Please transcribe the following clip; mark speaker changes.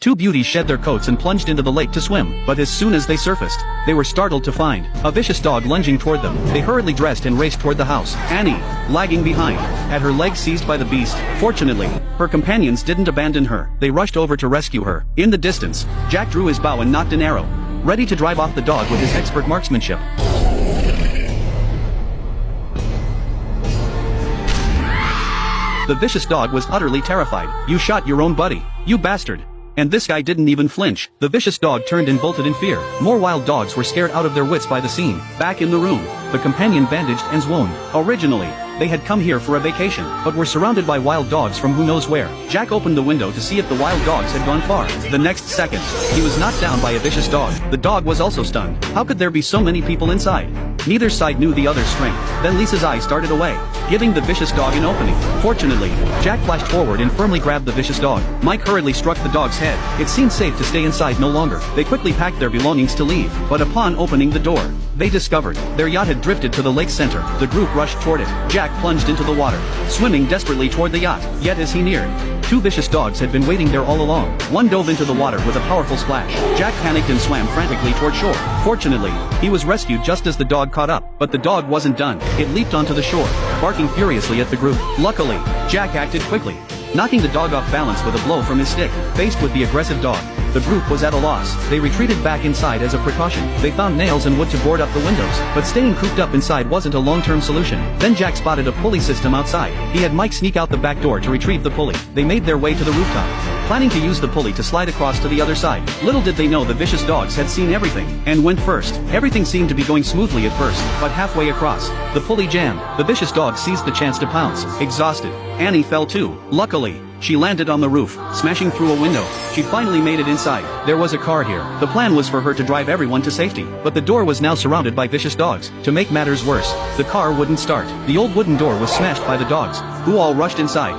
Speaker 1: Two beauties shed their coats and plunged into the lake to swim, but as soon as they surfaced, they were startled to find a vicious dog lunging toward them. They hurriedly dressed and raced toward the house. Annie, lagging behind, had her legs seized by the beast. Fortunately, her companions didn't abandon her. They rushed over to rescue her. In the distance, Jack drew his bow and nocked an arrow, ready to drive off the dog with his expert marksmanship. The vicious dog was utterly terrified. "You shot your own buddy, you bastard." And this guy didn't even flinch. The vicious dog turned and bolted in fear. More wild dogs were scared out of their wits by the scene. Back in the room, the companion bandaged Anne's wound. Originally, they had come here for a vacation, but were surrounded by wild dogs from who knows where. Jack opened the window to see if the wild dogs had gone far. The next second, he was knocked down by a vicious dog. The dog was also stunned. How could there be so many people inside? Neither side knew the other's strength. Then Lisa's eyes started away, giving the vicious dog an opening. Fortunately, Jack flashed forward and firmly grabbed the vicious dog. Mike hurriedly struck the dog's head. It seemed safe to stay inside no longer. They quickly packed their belongings to leave, but upon opening the door, they discovered their yacht had drifted to the lake's center. The group rushed toward it. Jack plunged into the water, swimming desperately toward the yacht. Yet as he neared, two vicious dogs had been waiting there all along. One dove into the water with a powerful splash. Jack panicked and swam frantically toward shore. Fortunately, he was rescued just as the dog caught up, but the dog wasn't done. It leaped onto the shore, barking furiously at the group. Luckily, Jack acted quickly, knocking the dog off balance with a blow from his stick. Faced with the aggressive dog, the group was at a loss. They retreated back inside as a precaution. They found nails and wood to board up the windows, but staying cooped up inside wasn't a long-term solution. Then Jack spotted a pulley system outside. He had Mike sneak out the back door to retrieve the pulley. They made their way to the rooftop, planning to use the pulley to slide across to the other side. Little did they know the vicious dogs had seen everything, and went first. Everything seemed to be going smoothly at first, but halfway across, the pulley jammed. The vicious dog seized the chance to pounce. Exhausted, Annie fell too. Luckily, she landed on the roof, smashing through a window. She finally made it inside. There was a car here. The plan was for her to drive everyone to safety, but the door was now surrounded by vicious dogs. To make matters worse, the car wouldn't start. The old wooden door was smashed by the dogs, who all rushed inside.